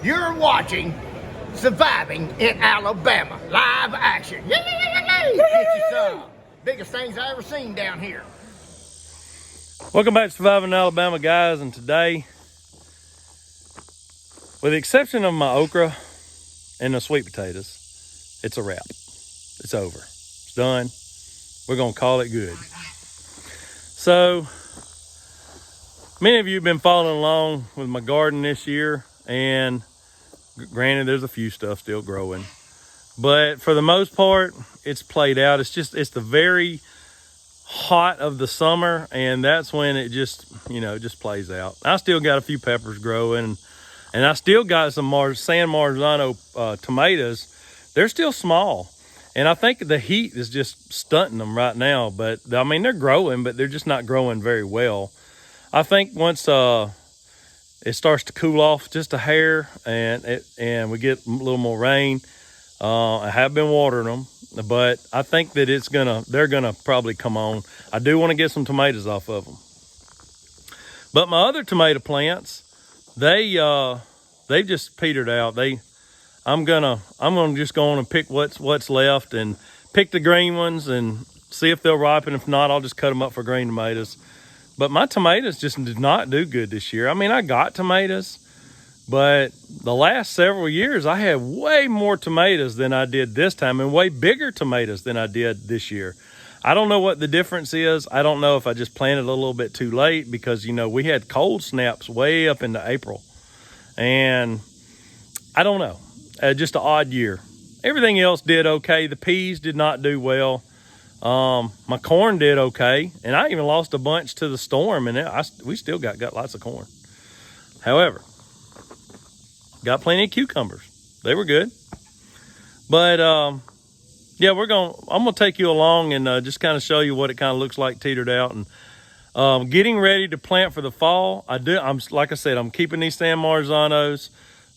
You're watching Surviving in Alabama. Live action. Yay! Get you some. Biggest things I ever seen down here. Welcome back to Surviving in Alabama, guys. And today, with the exception of my okra and the sweet potatoes, it's a wrap. It's over. It's done. We're going to call it good. So, many of you have been following along with my garden this year, and granted, there's a few stuff still growing, but for the most part, it's played out. It's the very hot of the summer, and that's when it just plays out. I still got a few peppers growing, and I still got some San Marzano tomatoes. They're still small, and I think the heat is just stunting them right now. But I mean, they're growing, but they're just not growing very well. I think once it starts to cool off just a hair, and we get a little more rain, I have been watering them, but I think that they're gonna probably come on. I do want to get some tomatoes off of them. But my other tomato plants, they've just petered out. I'm gonna just go on and pick what's left and pick the green ones and see if they'll ripen. If not, I'll just cut them up for green tomatoes. But my tomatoes just did not do good this year. I mean, I got tomatoes, but the last several years I had way more tomatoes than I did this time, and way bigger tomatoes than I did this year. I don't know what the difference is. I don't know if I just planted a little bit too late, because we had cold snaps way up into April, and I don't know. Just an odd year. Everything else did okay. The peas did not do well. My corn did okay, and I even lost a bunch to the storm, and we still got lots of corn. However, got plenty of cucumbers. They were good. But yeah, I'm gonna take you along and just kind of show you what it kind of looks like teetered out, and getting ready to plant for the fall. Like I said, I'm keeping these San Marzanos.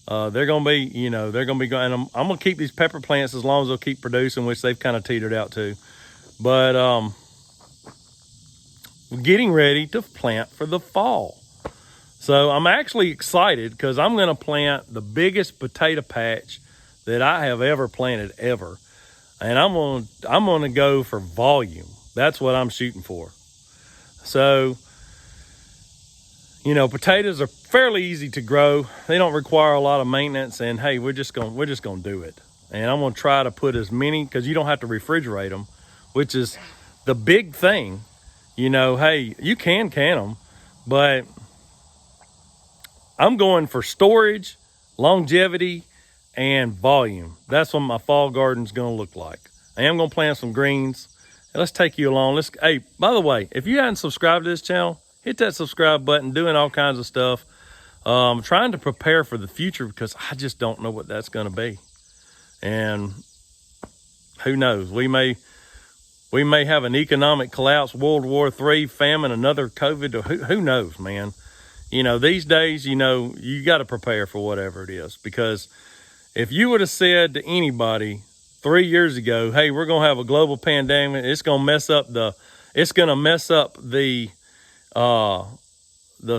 They're gonna be going. I'm gonna keep these pepper plants as long as they'll keep producing, which they've kind of teetered out too. But we're getting ready to plant for the fall. So I'm actually excited, because I'm going to plant the biggest potato patch that I have ever planted ever. And I'm going to go for volume. That's what I'm shooting for. So, potatoes are fairly easy to grow. They don't require a lot of maintenance, and hey, we're just going to do it. And I'm going to try to put as many, because you don't have to refrigerate them, which is the big thing. Hey, you can them, but I'm going for storage, longevity, and volume. That's what my fall garden's going to look like. I am going to plant some greens. And let's take you along. Hey, by the way, if you haven't subscribed to this channel, hit that subscribe button. Doing all kinds of stuff. I'm trying to prepare for the future, because I just don't know what that's going to be. And who knows? We may have an economic collapse, World War III, famine, another COVID. Who knows, man? These days, you got to prepare for whatever it is. Because if you would have said to anybody 3 years ago, hey, we're going to have a global pandemic, it's going to mess up the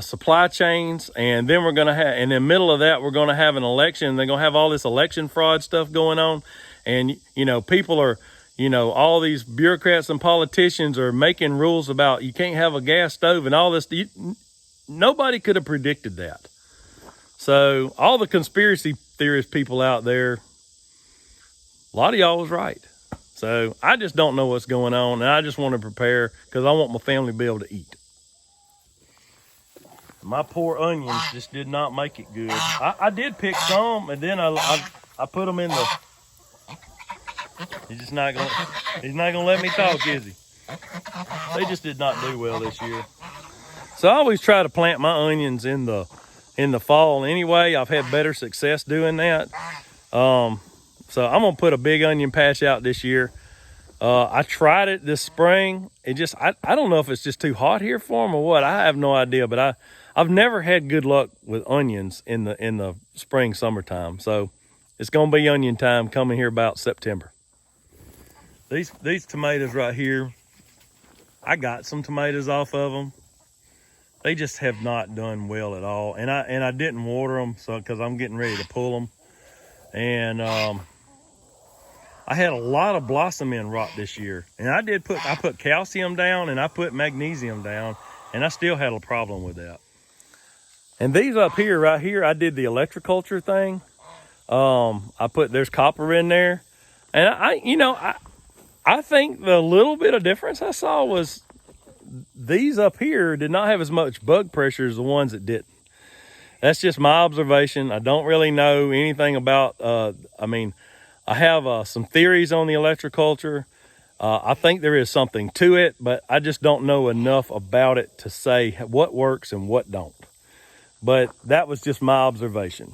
supply chains, and then we're going to have, and in the middle of that, we're going to have an election, and they're going to have all this election fraud stuff going on. And, people are, all these bureaucrats and politicians are making rules about you can't have a gas stove and all this. Nobody could have predicted that. So all the conspiracy theorist people out there, a lot of y'all was right. So I just don't know what's going on, and I just want to prepare, because I want my family to be able to eat. My poor onions just did not make it good. I did pick some, and then I put them in the... He's not gonna let me talk, is he? They just did not do well this year. So I always try to plant my onions in the fall anyway. I've had better success doing that. So I'm gonna put a big onion patch out this year. I tried it this spring. I don't know if it's just too hot here for them or what. I have no idea, but I've never had good luck with onions in the spring, summertime. So it's gonna be onion time coming here about September. These tomatoes right here, I got some tomatoes off of them. they just have not done well at all. And I didn't water them because I'm getting ready to pull them. And I had a lot of blossom end rot this year, and I put calcium down and I put magnesium down, and I still had a problem with that. And these up here, right here, I did the electroculture thing. There's copper in there, and I think the little bit of difference I saw was these up here did not have as much bug pressure as the ones that didn't. That's just my observation. I don't really know anything about, I have some theories on the electroculture. I think there is something to it, but I just don't know enough about it to say what works and what don't. But that was just my observation.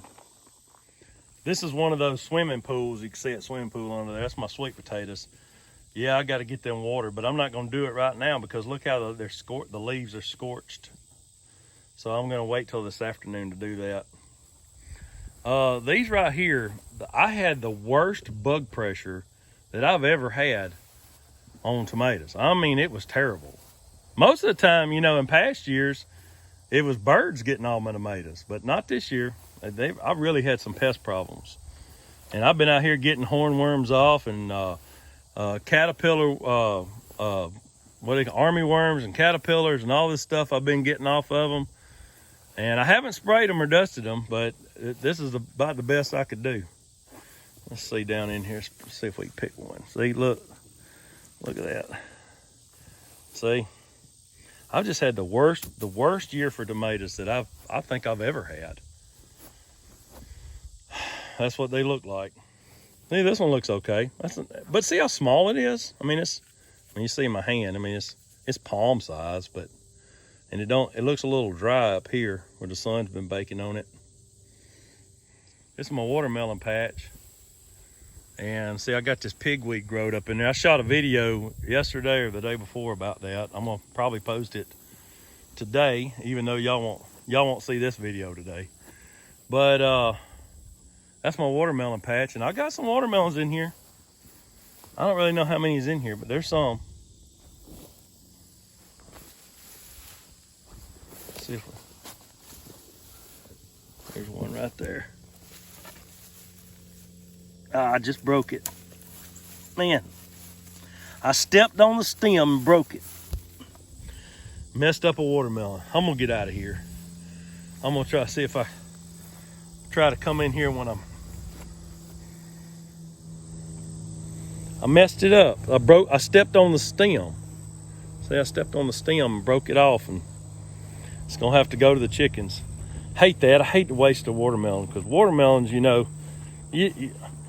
This is one of those swimming pools. You can see it swimming pool under there. That's my sweet potatoes. Yeah, I got to get them watered, but I'm not going to do it right now because look how the leaves are scorched. So I'm going to wait till this afternoon to do that. These right here, I had the worst bug pressure that I've ever had on tomatoes. I mean, it was terrible. Most of the time, in past years, it was birds getting all my tomatoes, but not this year. I really had some pest problems. And I've been out here getting hornworms off and caterpillar, army worms and caterpillars and all this stuff I've been getting off of them. And I haven't sprayed them or dusted them, but this is about the best I could do. Let's see down in here, see if we can pick one. See, look at that. See? I've just had the worst year for tomatoes that I think I've ever had. That's what they look like. See, this one looks okay. But see how small it is? I mean, you see my hand. I mean, it's palm size, and it looks a little dry up here where the sun's been baking on it. This is my watermelon patch. And see, I got this pigweed growed up in there. I shot a video yesterday or the day before about that. I'm gonna probably post it today, even though y'all won't see this video today. But that's my watermelon patch, and I got some watermelons in here. I don't really know how many is in here, but there's some. Let's see there's one right there. I just broke it. Man, I stepped on the stem and broke it. Messed up a watermelon. I'm gonna get out of here. I'm gonna try to see if I try to come in here when I messed it up. I stepped on the stem. See, I stepped on the stem and broke it off, and it's gonna have to go to the chickens. Hate that. I hate to waste a watermelon because watermelons,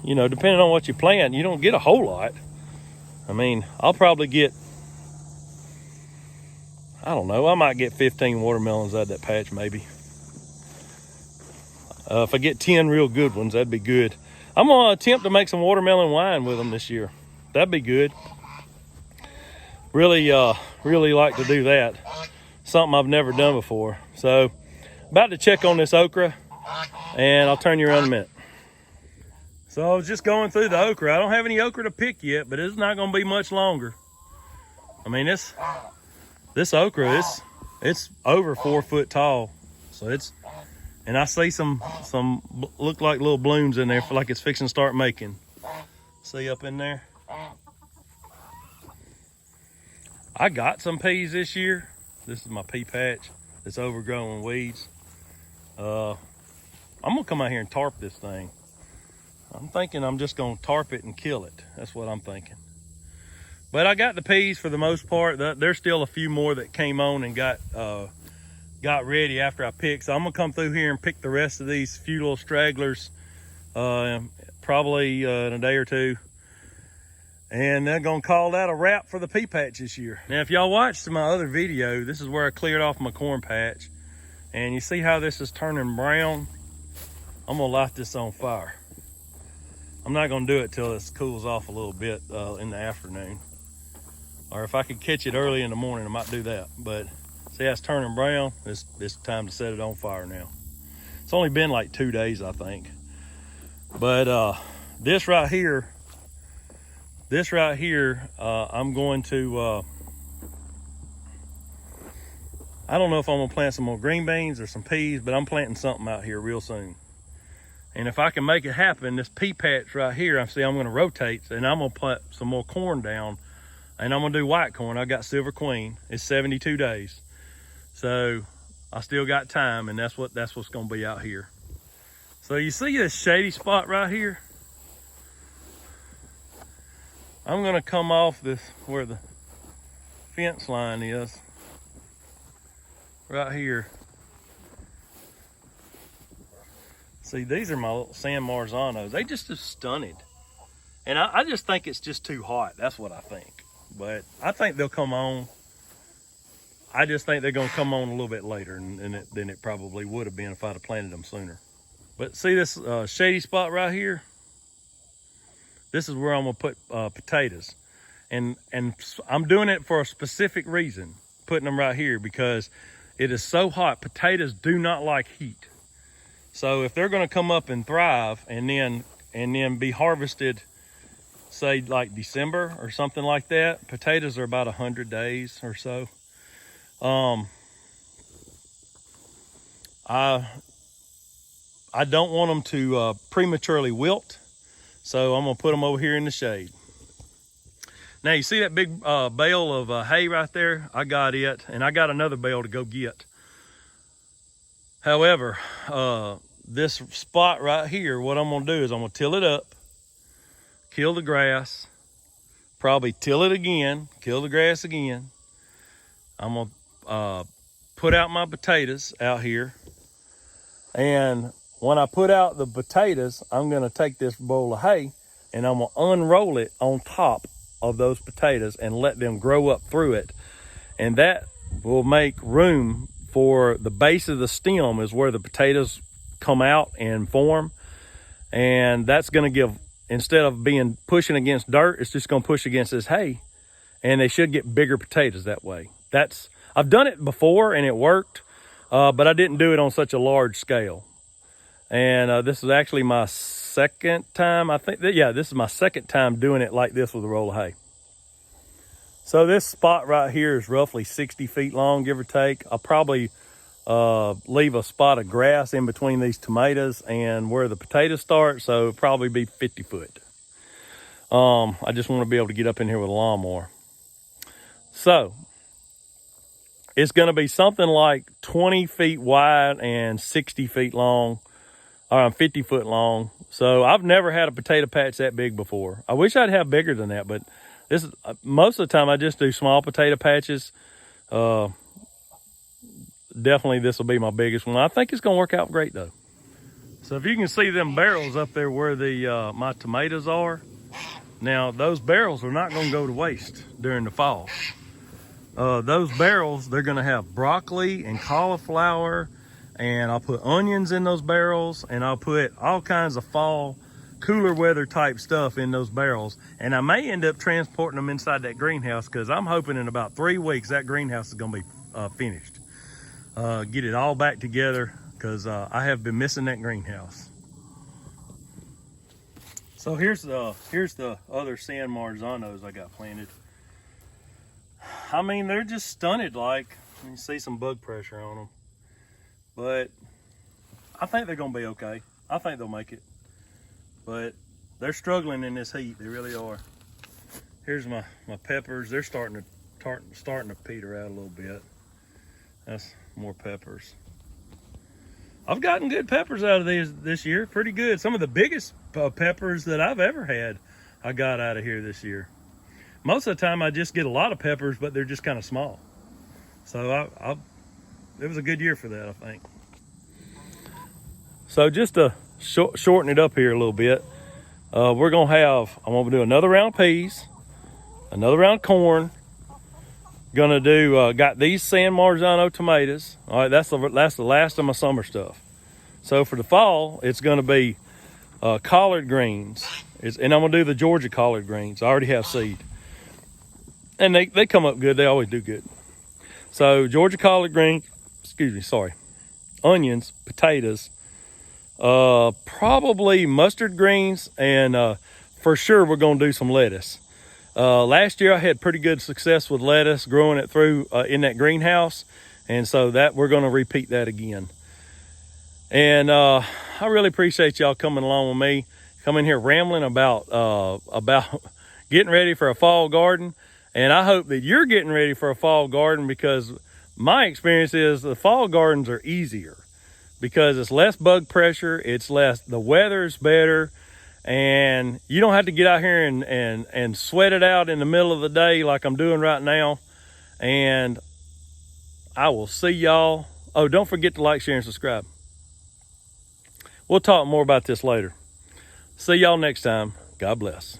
depending on what you plant, you don't get a whole lot. I mean, I'll probably get, I don't know, I might get 15 watermelons out of that patch maybe. If I get 10 real good ones, that'd be good. I'm gonna attempt to make some watermelon wine with them this year. That'd be good. Really like to do that. Something I've never done before. So, about to check on this okra, and I'll turn you around in a minute. So I was just going through the okra. I don't have any okra to pick yet, but it's not going to be much longer. I mean, this okra, it's over 4 foot tall. So and I see some look like little blooms in there, like it's fixing to start making. See up in there? I got some peas this year. This is my pea patch. It's overgrown with weeds. I'm gonna come out here and tarp this thing. I'm thinking I'm just gonna tarp it and kill it. That's what I'm thinking. But I got the peas for the most part. There's still a few more that came on and got ready after I picked. So I'm gonna come through here and pick the rest of these few little stragglers probably in a day or two. And they're gonna call that a wrap for the pea patch this year. Now, if y'all watched my other video, this is where I cleared off my corn patch. And you see how this is turning brown? I'm gonna light this on fire. I'm not gonna do it till this cools off a little bit in the afternoon. Or if I could catch it early in the morning, I might do that. But see how it's turning brown? It's time to set it on fire now. It's only been like 2 days, I think. But this right here, I'm going to I don't know if I'm gonna plant some more green beans or some peas, but I'm planting something out here real soon. And if I can make it happen, this pea patch right here, I'm gonna rotate, and I'm gonna put some more corn down, and I'm gonna do white corn. I got Silver Queen. It's 72 days. So I still got time, and that's what's gonna be out here. So you see this shady spot right here? I'm gonna come off this where the fence line is, right here. See, these are my little San Marzanos. They just are stunted. And I just think it's just too hot. That's what I think. But I think they'll come on. I just think they're gonna come on a little bit later than it probably would have been if I'd have planted them sooner. But see this shady spot right here? This is where I'm gonna put potatoes. And I'm doing it for a specific reason, putting them right here, because it is so hot. Potatoes do not like heat. So if they're gonna come up and thrive and then be harvested, say like December or something like that, potatoes are about 100 days or so. I don't want them to prematurely wilt, so I'm gonna put them over here in the shade. Now you see that big bale of hay right there? I got it, and I got another bale to go get. However, this spot right here, what I'm gonna do is I'm gonna till it up, kill the grass, probably till it again, kill the grass again. I'm gonna put out my potatoes out here, and when I put out the potatoes, I'm gonna take this bowl of hay and I'm gonna unroll it on top of those potatoes and let them grow up through it. And that will make room for the base of the stem, is where the potatoes come out and form. And that's gonna give, instead of pushing against dirt, it's just gonna push against this hay, and they should get bigger potatoes that way. I've done it before and it worked, but I didn't do it on such a large scale. And this is actually my second time, I think. This is my second time doing it like this with a roll of hay. So this spot right here is roughly 60 feet long, give or take. I'll probably leave a spot of grass in between these tomatoes and where the potatoes start, so it'll probably be 50 foot. I just want to be able to get up in here with a lawnmower. So it's going to be something like 20 feet wide and 60 feet long, or 50 foot long. So I've never had a potato patch that big before. I wish I'd have bigger than that, but this is, most of the time I just do small potato patches. Definitely this will be my biggest one. I think it's going to work out great though. So if you can see them barrels up there where the my tomatoes are, now those barrels are not going to go to waste during the fall. Those barrels, they're gonna have broccoli and cauliflower, and I'll put onions in those barrels, and I'll put all kinds of fall, cooler weather type stuff in those barrels. And I may end up transporting them inside that greenhouse, because I'm hoping in about 3 weeks that greenhouse is gonna be finished. Get it all back together, because I have been missing that greenhouse. So here's the other San Marzanos I got planted. I mean, they're just stunted. Like, you can see some bug pressure on them, but I think they're gonna be okay. I think they'll make it, but they're struggling in this heat. They really are. Here's my peppers. They're starting to peter out a little bit. That's more peppers. I've gotten good peppers out of these this year, pretty good. Some of the biggest peppers that I've ever had, I got out of here this year. Most of the time I just get a lot of peppers, but they're just kind of small. So it was a good year for that, I think. So just to shorten it up here a little bit, I'm gonna do another round of peas, another round of corn. Gonna do, got these San Marzano tomatoes. All right, that's the last of my summer stuff. So for the fall, it's gonna be collard greens. And I'm gonna do the Georgia collard greens. I already have seed. And they come up good. They always do good. So Georgia collard greens, onions, potatoes, probably mustard greens, and for sure we're gonna do some lettuce. Last year I had pretty good success with lettuce, growing it through in that greenhouse. And so that we're going to repeat that again. And I really appreciate y'all coming along with me, coming here rambling about getting ready for a fall garden. And I hope that you're getting ready for a fall garden, because my experience is the fall gardens are easier because it's less bug pressure, it's less, the weather's better, and you don't have to get out here and sweat it out in the middle of the day like I'm doing right now. And I will see y'all. Oh, don't forget to like, share, and subscribe. We'll talk more about this later. See y'all next time. God bless.